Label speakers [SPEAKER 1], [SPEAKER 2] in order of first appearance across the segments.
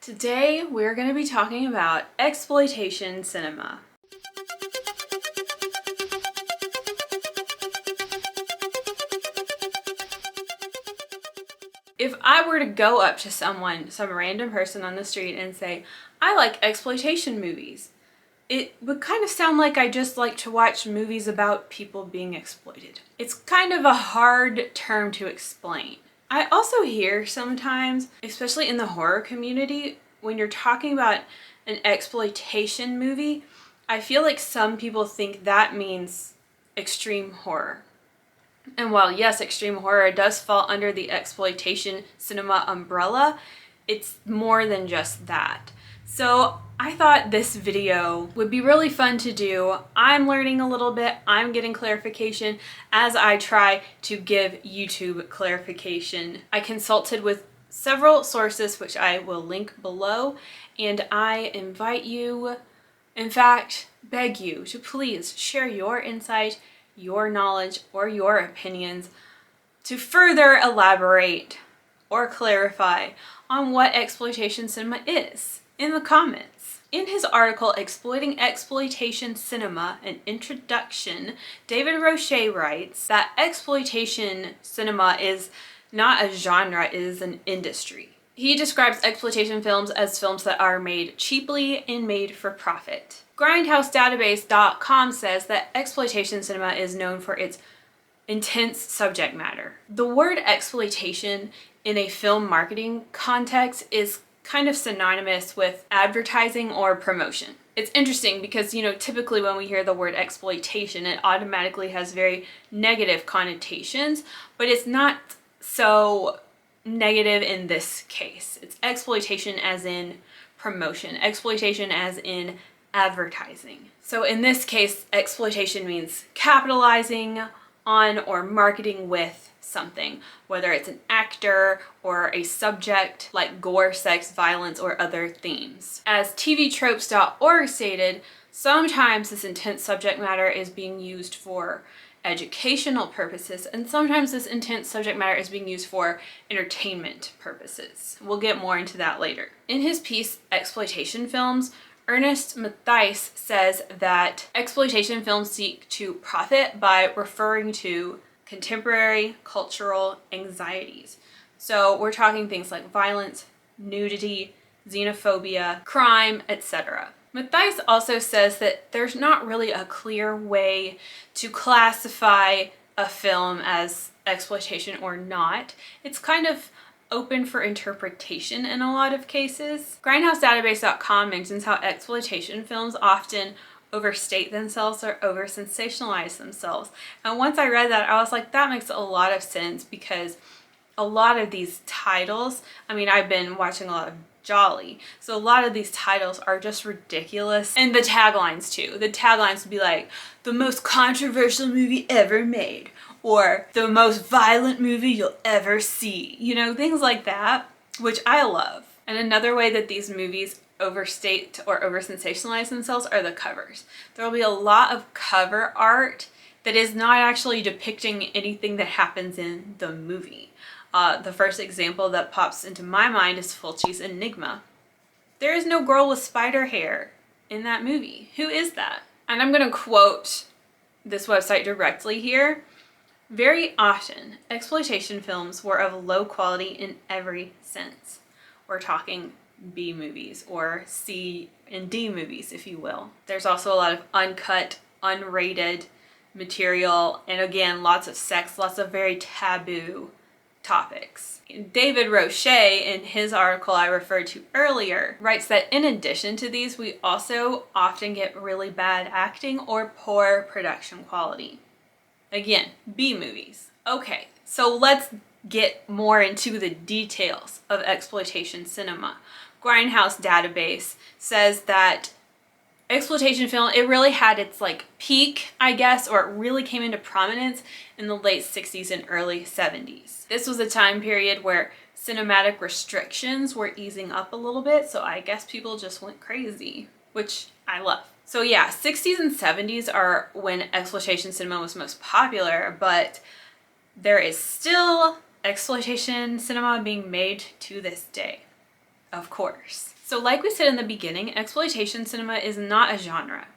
[SPEAKER 1] Today we're going to be talking about exploitation cinema. If I were to go up to some random person on the street and say, I like exploitation movies, it would kind of sound like I just like to watch movies about people being exploited. It's kind of a hard term to explain. I also hear sometimes, especially in the horror community, when you're talking about an exploitation movie, I feel like some people think that means extreme horror. And while yes, extreme horror does fall under the exploitation cinema umbrella, it's more than just that. So I thought this video would be really fun to do. I'm learning a little bit, I'm getting clarification as I try to give YouTube clarification. I consulted with several sources, which I will link below, and I invite you, in fact, beg you to please share your insight, your knowledge, or your opinions to further elaborate or clarify on what exploitation cinema is in the comments. In his article, Exploiting Exploitation Cinema, an Introduction, David Roche writes that exploitation cinema is not a genre, it is an industry. He describes exploitation films as films that are made cheaply and made for profit. GrindhouseDatabase.com says that exploitation cinema is known for its intense subject matter. The word exploitation in a film marketing context is kind of synonymous with advertising or promotion. It's interesting because, typically when we hear the word exploitation, it automatically has very negative connotations, but it's not so negative in this case. It's exploitation as in promotion, exploitation as in advertising. So in this case, exploitation means capitalizing on or marketing with something, whether it's an actor or a subject like gore, sex, violence, or other themes. As tvtropes.org stated, sometimes this intense subject matter is being used for educational purposes, and sometimes this intense subject matter is being used for entertainment purposes. We'll get more into that later. In his piece, Exploitation Films, Ernest Mathies says that exploitation films seek to profit by referring to contemporary cultural anxieties. So we're talking things like violence, nudity, xenophobia, crime, etc. Mathies also says that there's not really a clear way to classify a film as exploitation or not. It's kind of open for interpretation in a lot of cases. GrindhouseDatabase.com mentions how exploitation films often overstate themselves or over-sensationalize themselves. And once I read that, I was like, that makes a lot of sense, because a lot of these titles, I've been watching a lot of Jolly, so a lot of these titles are just ridiculous. And the taglines too. The taglines would be like, the most controversial movie ever made, or the most violent movie you'll ever see. Things like that, which I love. And another way that these movies overstate or over-sensationalize themselves are the covers. There will be a lot of cover art that is not actually depicting anything that happens in the movie. The first example that pops into my mind is Fulci's Enigma. There is no girl with spider hair in that movie. Who is that? And I'm going to quote this website directly here. Very often, exploitation films were of low quality in every sense. We're talking B movies or C and D movies, if you will. There's also a lot of uncut, unrated material, and again, lots of sex, lots of very taboo topics. David Roche, in his article I referred to earlier, writes that in addition to these, we also often get really bad acting or poor production quality. Again, B movies. Okay, so let's get more into the details of exploitation cinema. Grindhouse Database says that exploitation film, it really had its peak, I guess, or it really came into prominence in the late 60s and early 70s. This was a time period where cinematic restrictions were easing up a little bit, so I guess people just went crazy, which I love. So yeah, 60s and 70s are when exploitation cinema was most popular, but there is still exploitation cinema being made to this day. of course. So like we said in the beginning, exploitation cinema is not a genre.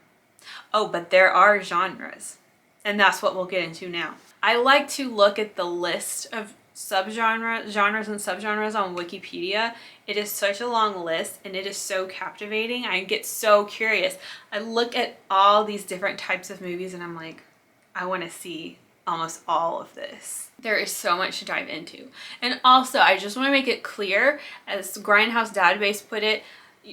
[SPEAKER 1] Oh, but there are genres, and that's what we'll get into now. I like to look at the list of genres and subgenres on Wikipedia. It is such a long list and it is so captivating. I get so curious. I look at all these different types of movies and I'm like, I want to see almost all of this. There is so much to dive into. And also, I just want to make it clear, as Grindhouse Database put it,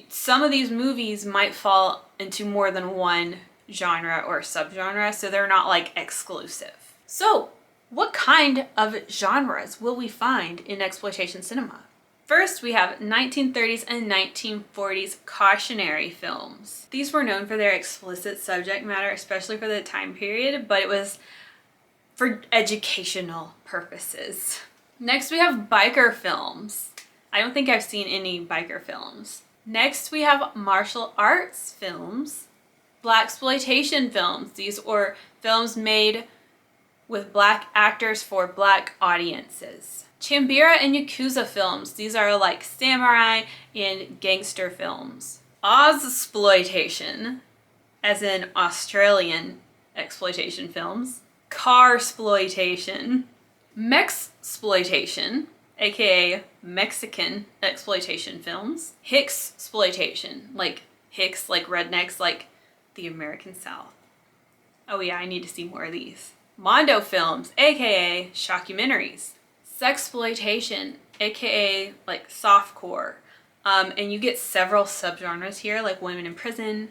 [SPEAKER 1] some of these movies might fall into more than one genre or subgenre, so they're not like exclusive. So, what kind of genres will we find in exploitation cinema? First, we have 1930s and 1940s cautionary films. These were known for their explicit subject matter, especially for the time period, but it was for educational purposes. Next, we have biker films. I don't think I've seen any biker films. Next, we have martial arts films, blaxploitation films. These were films made with black actors for black audiences. Chambira and Yakuza films. These are like samurai and gangster films. Ozploitation, as in Australian exploitation films. Carsploitation. Mexploitation, aka Mexican exploitation films. Hicksploitation, like Hicks, like rednecks, like the American South. Oh yeah, I need to see more of these. Mondo films, aka shockumentaries. Sexploitation, aka like softcore. And you get several subgenres here, like women in prison,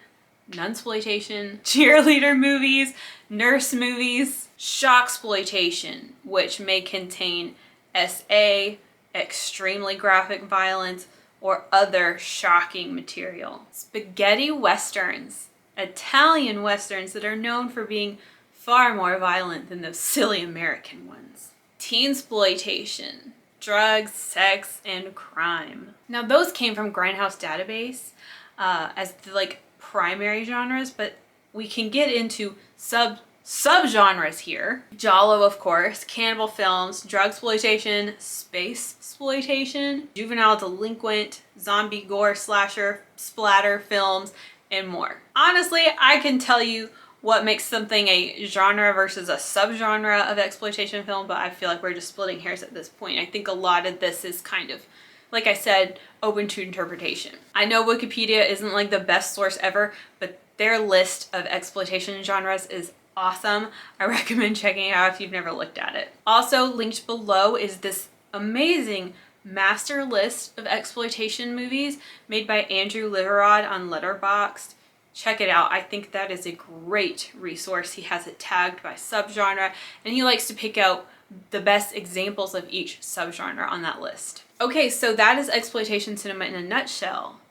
[SPEAKER 1] nunsploitation, cheerleader movies, nurse movies. Shocksploitation, which may contain SA, extremely graphic violence, or other shocking material. Spaghetti westerns, Italian westerns that are known for being far more violent than those silly American ones. Teensploitation, drugs, sex, and crime. Now those came from Grindhouse Database as the like primary genres, but we can get into subgenres here. Giallo, of course, cannibal films, drugsploitation, space-sploitation, juvenile delinquent, zombie gore slasher, splatter films, and more. Honestly, I can tell you what makes something a genre versus a subgenre of exploitation film, but I feel like we're just splitting hairs at this point. I think a lot of this is kind of, like I said, open to interpretation. I know Wikipedia isn't like the best source ever, but their list of exploitation genres is awesome. I recommend checking it out if you've never looked at it. Also linked below is this amazing master list of exploitation movies made by Andrew Liverod on Letterboxd. Check it out. I think that is a great resource. He has it tagged by subgenre, and he likes to pick out the best examples of each subgenre on that list. Okay, so that is exploitation cinema in a nutshell.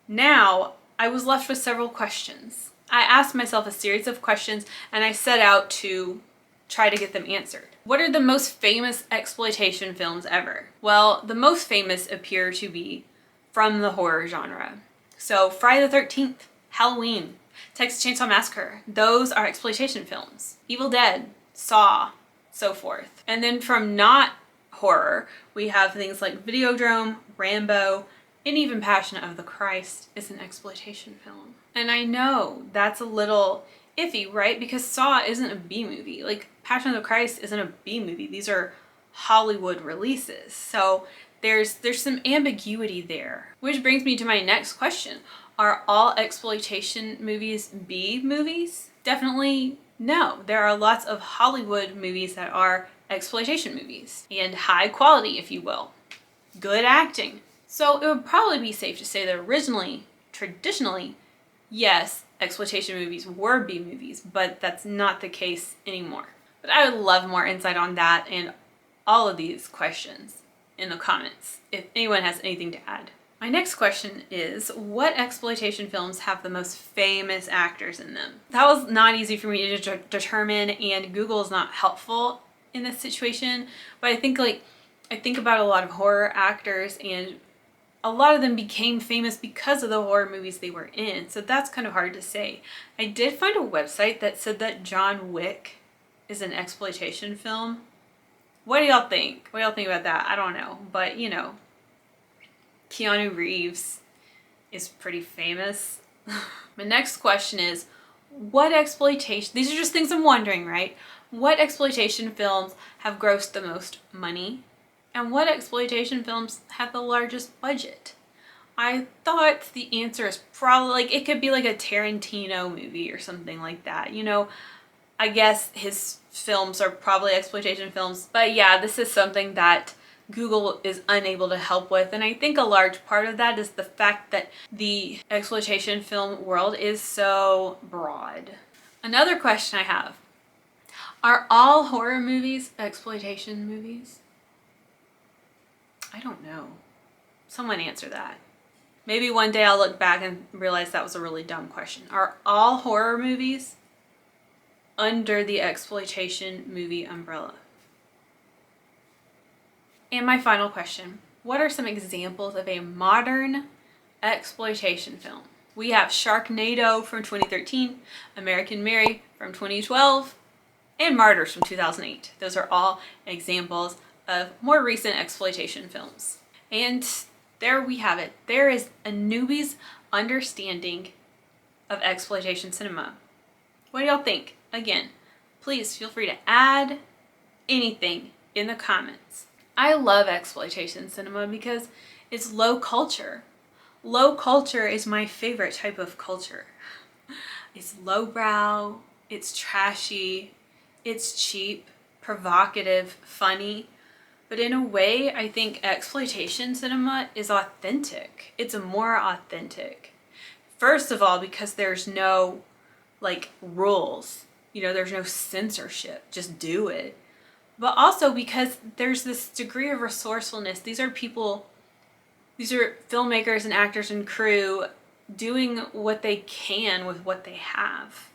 [SPEAKER 1] Now, I was left with several questions. I asked myself a series of questions and I set out to try to get them answered. What are the most famous exploitation films ever? Well, the most famous appear to be from the horror genre. So Friday the 13th, Halloween, Texas Chainsaw Massacre, those are exploitation films. Evil Dead, Saw, so forth. And then from not horror, we have things like Videodrome, Rambo, and even Passion of the Christ is an exploitation film. And I know that's a little iffy, right? Because Saw isn't a B movie. Like Passion of the Christ isn't a B movie. These are Hollywood releases. So there's some ambiguity there. Which brings me to my next question. Are all exploitation movies B movies? Definitely no. There are lots of Hollywood movies that are exploitation movies. And high quality, if you will. Good acting. So it would probably be safe to say that traditionally, yes, exploitation movies were B movies, but that's not the case anymore. But I would love more insight on that and all of these questions in the comments if anyone has anything to add. My next question is, what exploitation films have the most famous actors in them? That was not easy for me to determine, and Google is not helpful in this situation, but I think about a lot of horror actors, and a lot of them became famous because of the horror movies they were in, so that's kind of hard to say. I did find a website that said that John Wick is an exploitation film. What do y'all think? What do y'all think about that? I don't know, but you know, Keanu Reeves is pretty famous. My next question is, what exploitation, these are just things I'm wondering, right? What exploitation films have grossed the most money? And what exploitation films have the largest budget? I thought the answer is probably, like, it could be like a Tarantino movie or something like that. You know, I guess his films are probably exploitation films, but yeah, this is something that Google is unable to help with, and I think a large part of that is the fact that the exploitation film world is so broad. Another question I have, are all horror movies exploitation movies? I don't know. Someone answer that. Maybe one day I'll look back and realize that was a really dumb question. Are all horror movies under the exploitation movie umbrella? And my final question, what are some examples of a modern exploitation film? We have Sharknado from 2013, American Mary from 2012, and Martyrs from 2008. Those are all examples of more recent exploitation films. And there we have it. There is a newbie's understanding of exploitation cinema. What do y'all think? Again, please feel free to add anything in the comments. I love exploitation cinema because it's low culture. Low culture is my favorite type of culture. It's lowbrow, it's trashy, it's cheap, provocative, funny. But in a way, I think exploitation cinema is authentic. It's more authentic. First of all, because there's no like rules, you know, there's no censorship, just do it. But also because there's this degree of resourcefulness. These are people, these are filmmakers and actors and crew doing what they can with what they have,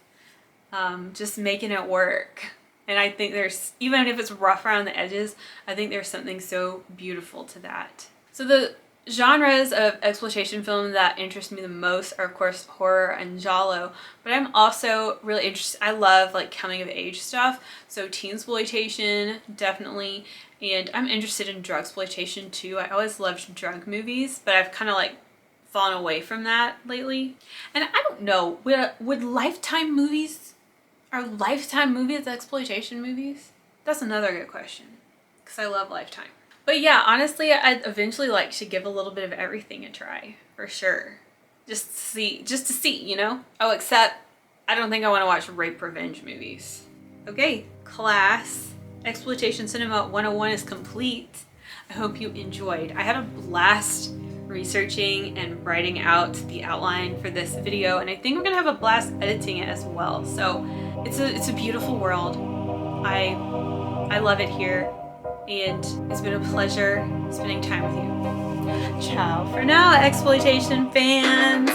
[SPEAKER 1] just making it work. And I think there's, even if it's rough around the edges, I think there's something so beautiful to that. So the genres of exploitation film that interest me the most are, of course, horror and giallo, but I'm also really interested, I love like coming of age stuff, so teensploitation, definitely, and I'm interested in drugsploitation too. I always loved drug movies, but I've kind of like fallen away from that lately. And I don't know, would Lifetime movies, are Lifetime movies exploitation movies? That's another good question, because I love Lifetime. But yeah, honestly, I'd eventually like to give a little bit of everything a try, for sure. Just to see, you know? Oh, except I don't think I want to watch rape revenge movies. Okay, class, Exploitation Cinema 101 is complete. I hope you enjoyed. I had a blast researching and writing out the outline for this video, and I think I'm gonna have a blast editing it as well. So it's a beautiful world. I love it here. And it's been a pleasure spending time with you. Ciao for now, exploitation fans.